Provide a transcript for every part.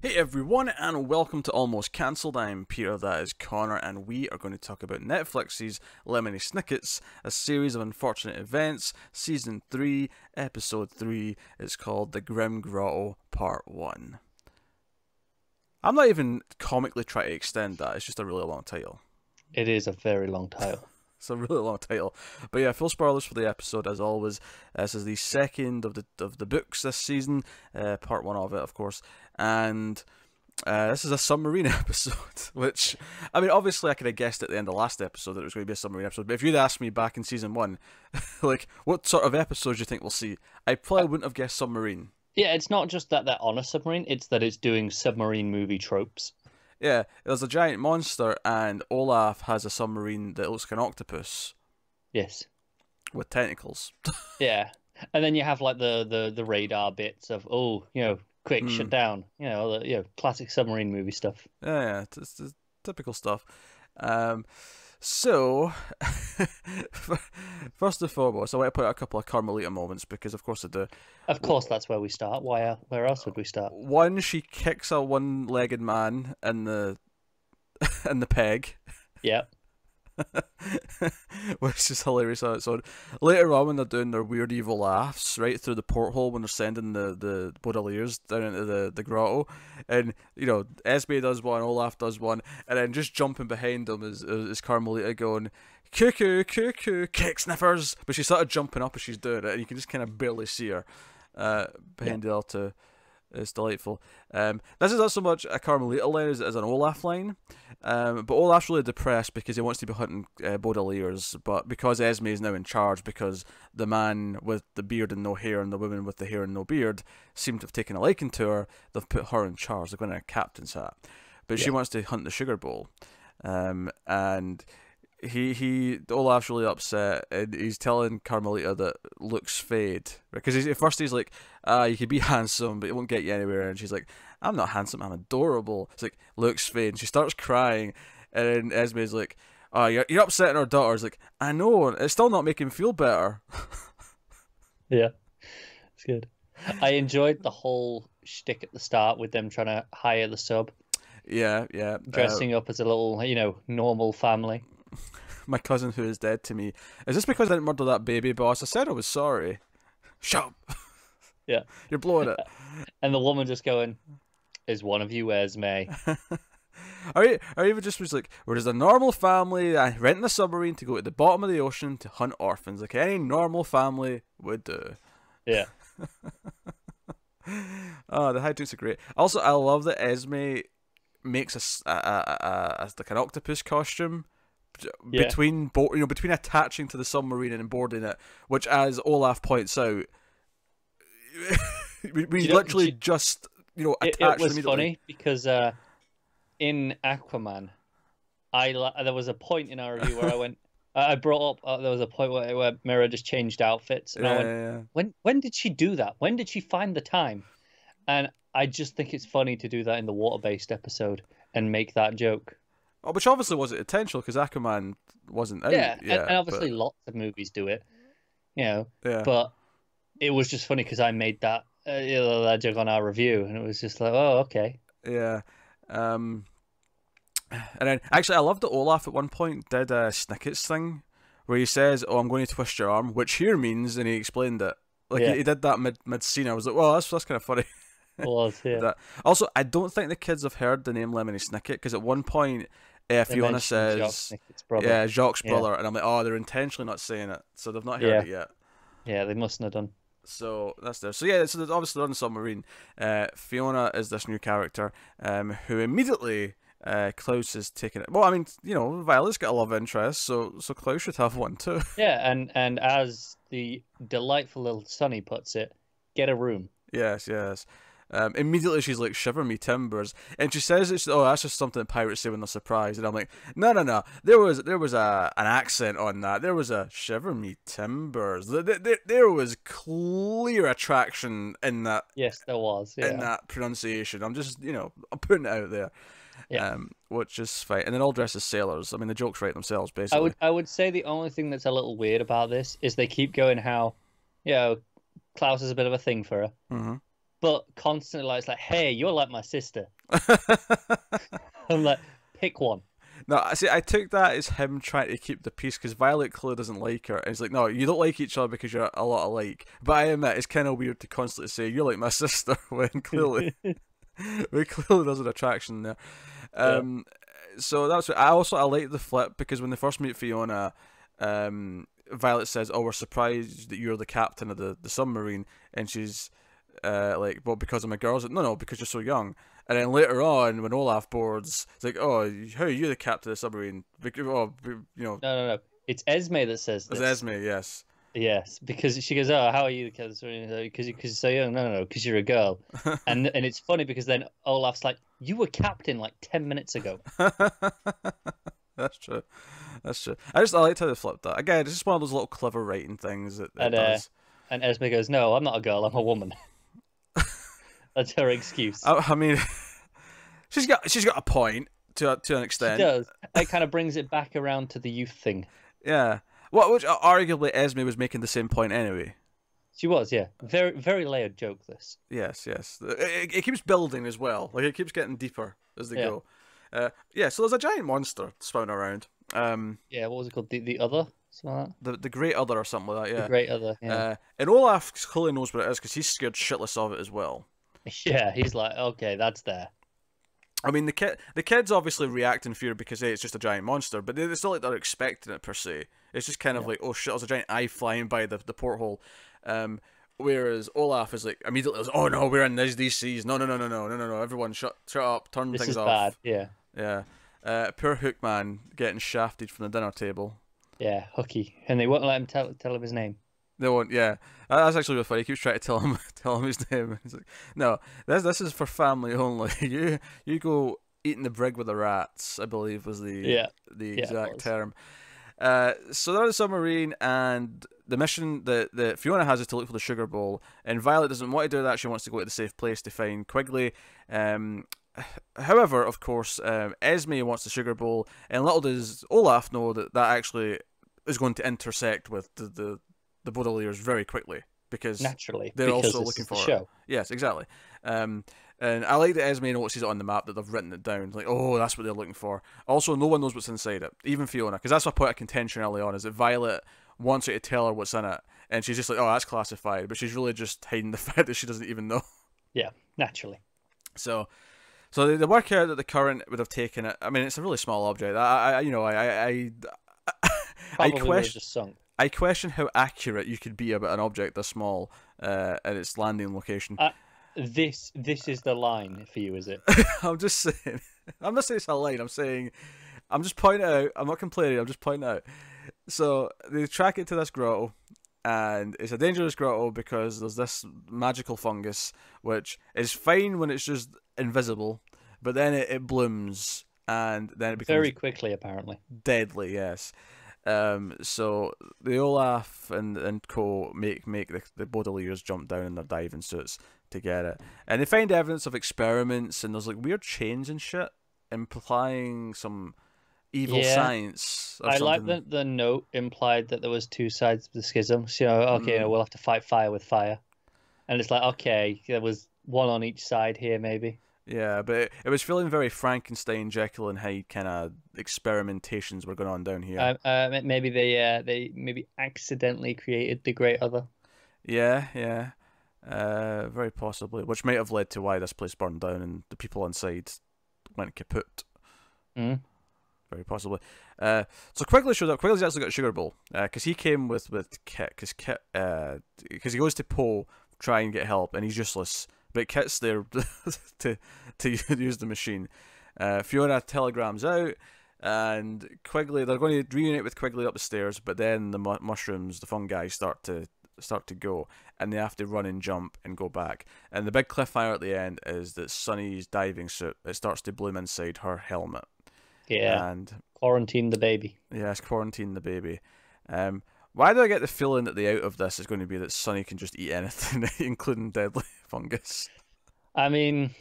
Hey everyone, and welcome to Almost Cancelled. I'm Peter, that is Connor, and we are going to talk about Netflix's Lemony Snickets, a series of unfortunate events, Season 3, Episode 3. It's called The Grim Grotto, Part 1. I'm not even comically trying to extend that, it's just a really long title. It is a very long title. It's a really long title. But yeah, full spoilers for the episode as always. This is the second of the books this season, part 1 of it, of course. And this is a submarine episode, which, I mean, obviously I could have guessed at the end of the last episode that it was going to be a submarine episode, but if you'd asked me back in Season 1, like, what sort of episodes do you think we'll see? I probably wouldn't have guessed submarine. Yeah, it's not just that they're on a submarine, it's that it's doing submarine movie tropes. Yeah, there's a giant monster, and Olaf has a submarine that looks like an octopus. Yes. With tentacles. Yeah. And then you have like the radar bits of, quick, shut down. Classic submarine movie stuff. Yeah, it's typical stuff. So, first and foremost, I want to put out a couple of Carmelita moments because, of course, I do. Of course, that's where we start. Where else would we start? One, she kicks a one-legged man in the peg. Yeah. Which is hilarious on its own. Later on, when they're doing their weird evil laughs right through the porthole when they're sending the Baudelaires down into the grotto, and Esme does one, Olaf does one, and then just jumping behind them is Carmelita going cuckoo cuckoo kick sniffers, but she's sort of jumping up as she's doing it, and you can just kind of barely see her behind the altar. It's delightful. This is not so much a Carmelita line as an Olaf line, but Olaf's really depressed because he wants to be hunting Baudelaires, but because Esme is now in charge, because the man with the beard and no hair and the woman with the hair and no beard seem to have taken a liking to her, they've put her in charge. They're going to a captain's hat, but she wants to hunt the sugar bowl, and Olaf's really upset, and he's telling Carmelita that looks fade, because at first he's like, you could be handsome, but it won't get you anywhere, and she's like, I'm not handsome, I'm adorable. It's like, looks fade, and she starts crying, and then Esme's like, oh, you're upsetting our daughter. It's like, I know, it's still not making me feel better. Yeah, it's good. I enjoyed the whole shtick at the start with them trying to hire the sub. Yeah. Dressing up as a little, normal family. My cousin who is dead to me. Is this because I didn't murder that baby boss? I said I was sorry. Shut up. Yeah. You're blowing it. And the woman just going, is one of you Esme? Or even just was like, we're just a normal family, renting a submarine to go to the bottom of the ocean to hunt orphans, like any normal family would do. Yeah. Oh, the hijinks are great. Also, I love that Esme makes like an octopus costume between between attaching to the submarine and boarding it, which, as Olaf points out, we literally just attached. It was funny because in Aquaman, there was a point in our review where I brought up there was a point where Mira just changed outfits, and I went, when did she do that? When did she find the time? And I just think it's funny to do that in the water-based episode and make that joke. Oh, which obviously wasn't intentional because Aquaman wasn't out. Yeah, and obviously lots of movies do it, Yeah. But it was just funny because I made that joke on our review, and it was just like, oh, okay. Yeah. And then actually, I love that Olaf at one point did a Snicket's thing where he says, "Oh, I'm going to twist your arm," which here means, and he explained it. Like he did that mid scene. I was like, well, that's kind of funny. It was, yeah. Also, I don't think the kids have heard the name Lemony Snicket, because at one point Fiona says, Jacques' brother, and I'm like, oh, they're intentionally not saying it, so they've not heard it yet. Yeah, they mustn't have done. So that's there. So yeah, so obviously on the submarine, Fiona is this new character, who immediately Klaus is taking it. Well, I mean, Violet's got a love interest, so Klaus should have one too. Yeah, and as the delightful little Sonny puts it, get a room. Yes. Immediately she's like, shiver me timbers, and she says that's just something pirates say when they're surprised, and I'm like, no, there was an accent on that. There was a shiver me timbers. There was clear attraction in that. Yes, there was. Yeah. In that pronunciation. I'm just I'm putting it out there. Yeah. Which is fine. And then all dressed as sailors. I mean, the jokes write themselves, basically. I would say the only thing that's a little weird about this is they keep going how, Klaus is a bit of a thing for her. Mm-hmm. but constantly like, it's like, hey, you're like my sister. I'm like, pick one. No, I see. I took that as him trying to keep the peace because Violet clearly doesn't like her, and he's like, "No, you don't like each other because you're a lot alike." But I admit it's kind of weird to constantly say you're like my sister when clearly, there's an attraction there. Yeah. So that's what I like the flip because when they first meet Fiona, Violet says, "Oh, we're surprised that you're the captain of the submarine," and she's like, "Well, because I'm a girl." Like, no, because you're so young. And then later on, when Olaf boards, it's like, "Oh, how are you the captain of the submarine?" Because, No. It's Esme that says it's this. Esme, yes. Yes, because she goes, "Oh, how are you?" Because you're so young. No, because you're a girl. And it's funny because then Olaf's like, "You were captain like 10 minutes ago." That's true. I liked how they flipped that. Again, it's just one of those little clever writing things that it does. And Esme goes, "No, I'm not a girl. I'm a woman." That's her excuse. I mean, she's got a point to an extent. She does. It kind of brings it back around to the youth thing. Yeah. Which arguably Esme was making the same point anyway. She was, yeah. Very, very layered joke, this. Yes. It keeps building as well. Like, it keeps getting deeper as they go. So there's a giant monster spawning around. Yeah, what was it called? The Other? Something like that? The Great Other or something like that, yeah. The Great Other, yeah. And Olaf clearly knows what it is because he's scared shitless of it as well. Yeah, he's like, okay, that's there. I mean, the kids obviously react in fear because, hey, it's just a giant monster, but it's not like they're expecting it per se. It's just kind of like, oh shit, there's a giant eye flying by the porthole. Whereas Olaf is like, immediately, oh no, we're in these seas. No, everyone shut up, turn things off. This is bad, yeah. Poor Hookman getting shafted from the dinner table. Yeah, Hooky. And they won't let him tell him his name. They won't, yeah. That's actually really funny. He keeps trying to tell him his name. He's like, no, this is for family only. You go eating the brig with the rats, I believe was the exact term. So they're on the submarine, and the mission that Fiona has is to look for the sugar bowl, and Violet doesn't want to do that. She wants to go to the safe place to find Quigley. However, of course, Esme wants the sugar bowl, and little does Olaf know that actually is going to intersect with the Baudelaires very quickly because naturally they're also looking for show. Yes, exactly. And I like that Esme notices it on the map that they've written it down. Like, oh, that's what they're looking for. Also, no one knows what's inside it, even Fiona, because that's a point of contention early on. Is that Violet wants her to tell her what's in it, and she's just like, oh, that's classified, but she's really just hiding the fact that she doesn't even know. Yeah, naturally. So they work out that the current would have taken it. I mean, it's a really small object. I question. Just sunk. I question how accurate you could be about an object this small at its landing location. This is the line for you, is it? I'm just saying. I'm not saying it's a line. I'm just pointing out. I'm not complaining. I'm just pointing out. So they track it to this grotto, and it's a dangerous grotto because there's this magical fungus, which is fine when it's just invisible, but then it blooms, and then it becomes very quickly, apparently deadly. Yes. So the Olaf and co make the Baudelaires jump down in their diving suits to get it, and they find evidence of experiments, and there's like weird chains and shit implying some evil science. Or I something. like the note implied that there was two sides of the schism. So we'll have to fight fire with fire, and it's like okay, there was one on each side here, maybe. Yeah, but it was feeling very Frankenstein, Jekyll and Hyde kind of experimentations were going on down here. Maybe they maybe accidentally created the Great Other. Yeah. Very possibly, which might have led to why this place burned down and the people inside went kaput. Very possibly. So Quigley showed up. Quigley's actually got a sugar bowl because he came with Kit because he goes to Poe try and get help and he's useless. But Kit's there to use the machine. Fiona telegrams out, and Quigley. They're going to reunite with Quigley up the stairs, but then the mushrooms, the fungi, start to go, and they have to run and jump and go back. And the big cliffhanger at the end is that Sunny's diving suit starts to bloom inside her helmet. Yeah, and quarantine the baby. Yes, quarantine the baby. Why do I get the feeling that the out of this is going to be that Sunny can just eat anything, including deadly fungus? I mean,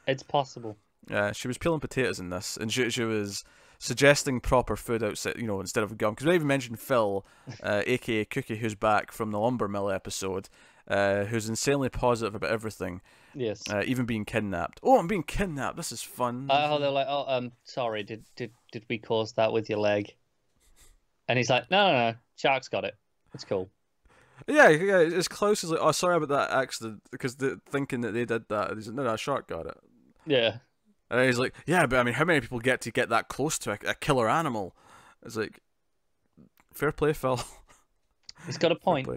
it's possible. Yeah, she was peeling potatoes in this, and she was suggesting proper food outside, instead of gum. Because we even mentioned Phil, aka Cookie, who's back from the lumber mill episode, who's insanely positive about everything. Yes. Even being kidnapped. Oh, I'm being kidnapped. This is fun. They're like, sorry, did we cause that with your leg? And he's like, no, Shark's got it. It's cool. Yeah, it's Klaus is like, oh, sorry about that accident, because thinking that they did that. And he's like, no, Shark got it. Yeah. And he's like, yeah, but I mean, how many people get that close to a killer animal? It's like, fair play, Phil. He's got a point.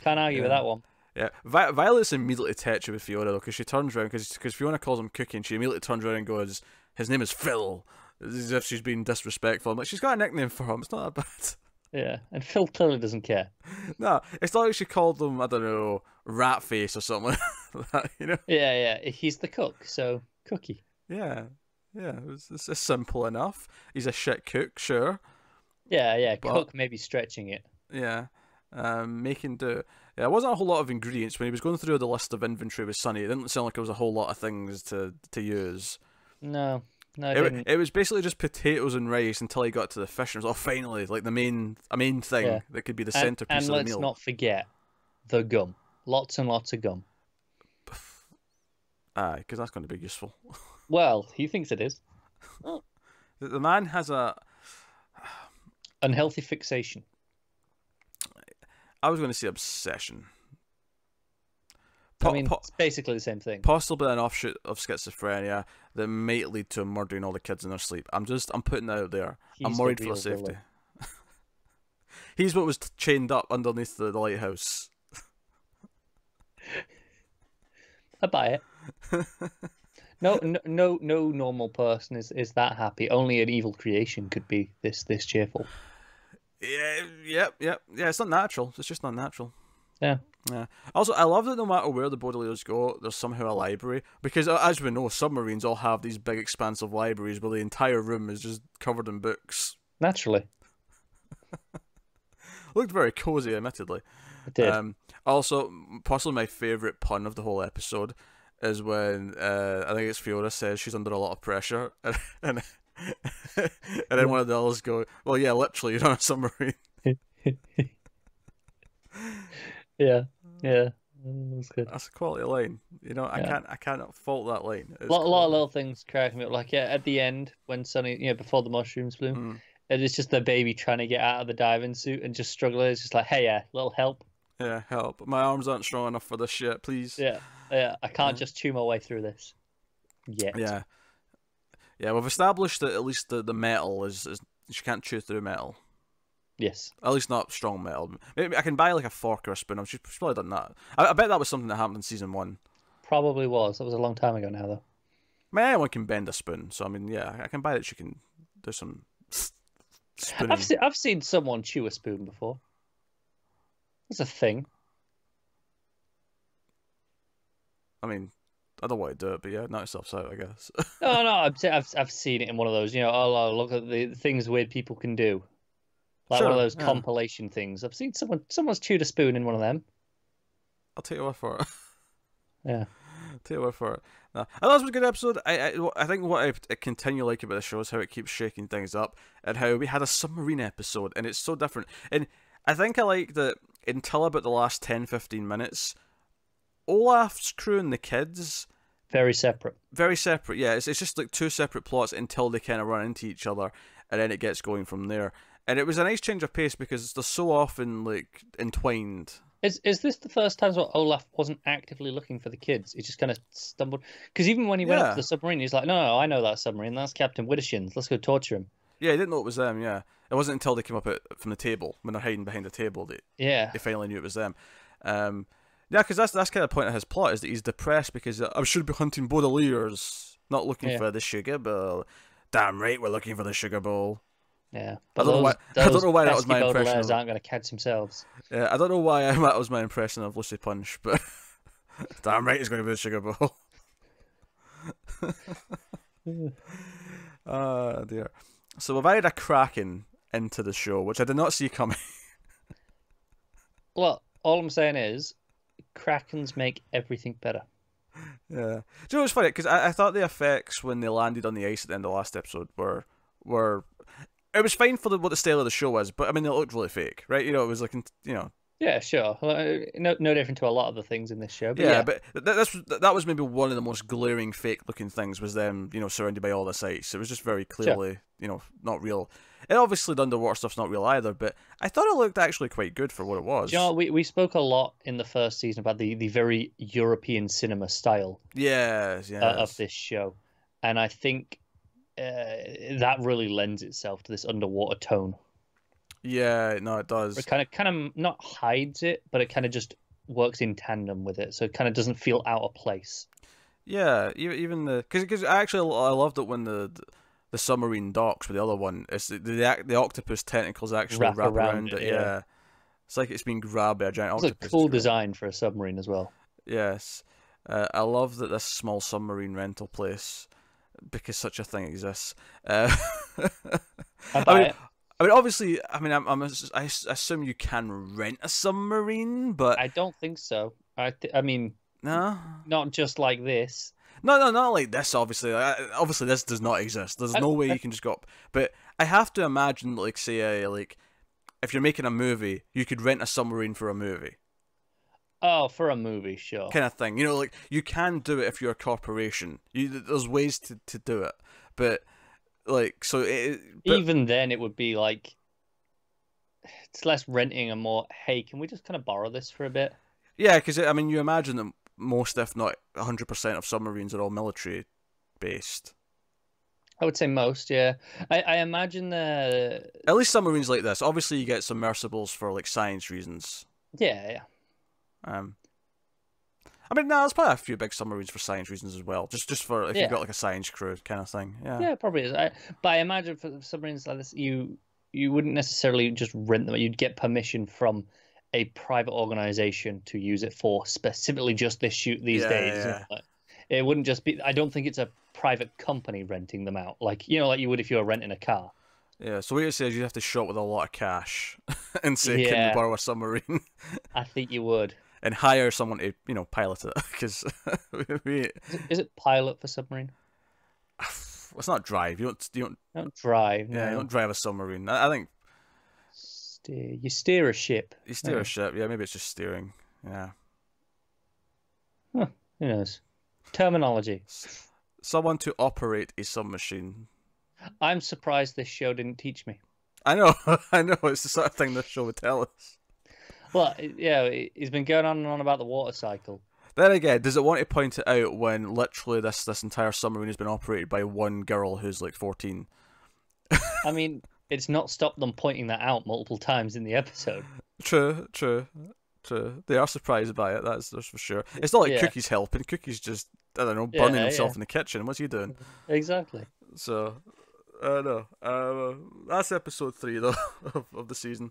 Can't argue with that one. Yeah, Violet's immediately touchy with Fiona, though, because she turns around, because Fiona calls him Cookie, and she immediately turns around and goes, his name is Phil, as if she's being disrespectful. I'm like, she's got a nickname for him, it's not that bad. Yeah, and Phil clearly doesn't care. No, it's not like she called him, I don't know, Rat Face or something like that, Yeah, he's the cook, so Cookie. Yeah, it's simple enough. He's a shit cook, sure. Yeah, but, cook maybe stretching it. Yeah, making do. Yeah, it wasn't a whole lot of ingredients when he was going through the list of inventory with Sunny. It didn't sound like it was a whole lot of things to use. No, it didn't. It was basically just potatoes and rice until he got to the fish, and it was finally like a main thing that could be the centerpiece of the meal. And let's not forget the gum. Lots and lots of gum. Aye, because that's going to be useful. Well, he thinks it is. The man has a unhealthy fixation. I was going to say obsession. I mean, it's basically the same thing. Possibly an offshoot of schizophrenia that might lead to him murdering all the kids in their sleep. I'm putting that out there. I'm worried for his safety. He's what was chained up underneath the lighthouse. I buy it. No normal person is that happy. Only an evil creation could be this cheerful. Yeah. It's not natural. It's just not natural. Yeah. Also, I love that no matter where the Baudelaires go, there's somehow a library. Because, as we know, submarines all have these big, expansive libraries where the entire room is just covered in books. Naturally. Looked very cozy, admittedly. It did. Also, possibly my favourite pun of the whole episode is when I think it's Fiona says she's under a lot of pressure, and then one of the others go, "Well, yeah, literally, you're on a submarine." Yeah, that's good. That's a quality line. I can't fault that line. A lot of little things crack me up. Like at the end when Sunny, before the mushrooms bloom, it is just the baby trying to get out of the diving suit and just struggling. It's just like, hey, little help. Yeah, help. My arms aren't strong enough for this shit, please. Yeah. I can't just chew my way through this yet. Yeah, we've established that at least the metal is she can't chew through metal. Yes. At least not strong metal. Maybe I can buy like a fork or a spoon. She's probably done that. I bet that was something that happened in season 1. Probably was. That was a long time ago now, though. I mean, anyone can bend a spoon, so I mean, yeah, I can buy that she can do some spooning. I've seen someone chew a spoon before. That's a thing. I mean, I don't want to do it, but yeah, knock yourself out, I guess. No, I've seen it in one of those. Oh, look at the things weird people can do. Like one of those compilation things. I've seen someone's chewed a spoon in one of them. I'll take your word for it. Yeah. Take your word for it. No. And that was a good episode. I think what I continue like about the show is how it keeps shaking things up, and how we had a submarine episode, and it's so different. And I think I like that until about the last 10-15 minutes, Olaf's crew and the kids... Very separate. Very separate, yeah. It's just like two separate plots until they kind of run into each other, and then it gets going from there. And it was a nice change of pace because they're so often like entwined. Is this the first time where Olaf wasn't actively looking for the kids? He just kind of stumbled. Because even when he went up to the submarine, he's like, no, I know that submarine. That's Captain Widdershins. Let's go torture him. Yeah, he didn't know it was them, yeah. It wasn't until they came up from the table, when they're hiding behind the table, that they finally knew it was them. Yeah, because that's kind of the point of his plot, is that he's depressed because I should be hunting Baudelaires, not looking for the sugar bowl. Damn right, we're looking for the sugar bowl. Yeah, but I don't know why that was my impression. Baudelaires aren't going to catch themselves. Yeah, I don't know why that was my impression of Lucy Punch, but damn right, it's going to be the sugar bowl. Oh dear. So we've added a Kraken into the show, which I did not see coming. Well, all I'm saying is, Krakens make everything better. Yeah. Do you know what's funny? Because I thought the effects when they landed on the ice at the end of the last episode were it was fine for what the style of the show was, but I mean, it looked really fake, right? You know, it was like, you know. Yeah, sure. No different to a lot of the things in this show. But yeah, but that was maybe one of the most glaring fake-looking things, was them, you know, surrounded by all this ice. It was just very clearly, you know, not real. And obviously the underwater stuff's not real either, but I thought it looked actually quite good for what it was. You know, we spoke a lot in the first season about the very European cinema style of this show. And I think that really lends itself to this underwater tone. Yeah, no, it does. It kind of not hides it, but it kind of just works in tandem with it, so it kind of doesn't feel out of place. Yeah, even because actually I loved it when the submarine docks with the other one. It's the octopus tentacles actually wrap around it. Yeah, it's like it's being grabbed by a giant octopus. It's a cool design for a submarine as well. Yes, I love that this small submarine rental place, because such a thing exists. I mean, obviously, I mean, I assume you can rent a submarine, but I don't think so. I mean, no, not just like this. No, not like this. Obviously, obviously, this does not exist. There's no way you can just go up. But I have to imagine, like, say, like, if you're making a movie, you could rent a submarine for a movie. Oh, for a movie, sure. Kind of thing. You know, like, you can do it if you're a corporation. There's ways to do it, but. Like, so even then it would be like, it's less renting and more, hey, can we just kind of borrow this for a bit? Yeah, because I mean, you imagine that most, if not 100% of submarines are all military based. I would say most, yeah. I imagine at least submarines like this. Obviously, you get submersibles for like science reasons. Yeah. I mean, no, there's probably a few big submarines for science reasons as well. Just for if you've got like a science crew kind of thing. Yeah. Yeah, probably is. But I imagine for submarines like this, you wouldn't necessarily just rent them. You'd get permission from a private organization to use it for specifically just this shoot these days. Yeah. It wouldn't just be. I don't think it's a private company renting them out, like like you would if you were renting a car. Yeah. So what you say is you have to show up with a lot of cash and say, "Can you borrow a submarine?" I think you would. And hire someone to, you know, pilot it, because is it pilot for submarine? It's not drive. You don't drive. Yeah, no. you don't drive a submarine. I think you steer a ship. You steer a ship. Yeah, maybe it's just steering. Yeah. Huh, who knows? Terminology. Someone to operate a submachine. I'm surprised this show didn't teach me. I know. I know. It's the sort of thing this show would tell us. Well, yeah, he's been going on and on about the water cycle. Then again, does it want to point it out when literally this entire submarine has been operated by one girl who's like 14? I mean, it's not stopped them pointing that out multiple times in the episode. True. They are surprised by it, that's for sure. It's not like Cookie's helping. Cookie's just, I don't know, burning himself in the kitchen. What's he doing? Exactly. So, I don't know. That's episode 3, though, of the season.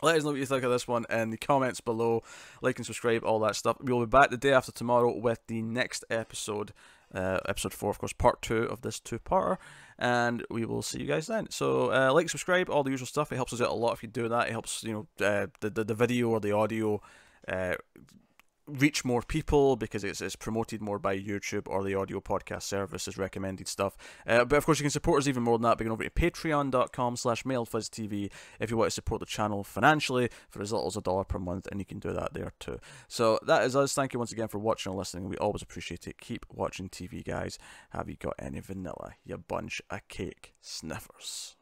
Let us know what you think of this one in the comments below. Like and subscribe, all that stuff. We'll be back the day after tomorrow with the next episode. Episode 4, of course, part 2 of this 2-parter. And we will see you guys then. So, like, subscribe, all the usual stuff. It helps us out a lot if you do that. It helps, you know, the video or the audio reach more people, because it's promoted more by YouTube or the audio podcast services recommended stuff. But of course you can support us even more than that by going over to patreon.com/MailFuzzTV if you want to support the channel financially for as little as $1 per month, and you can do that there too. So that is us. Thank you once again for watching and listening. We always appreciate it. Keep watching TV, guys. Have you got any vanilla, you bunch of cake sniffers?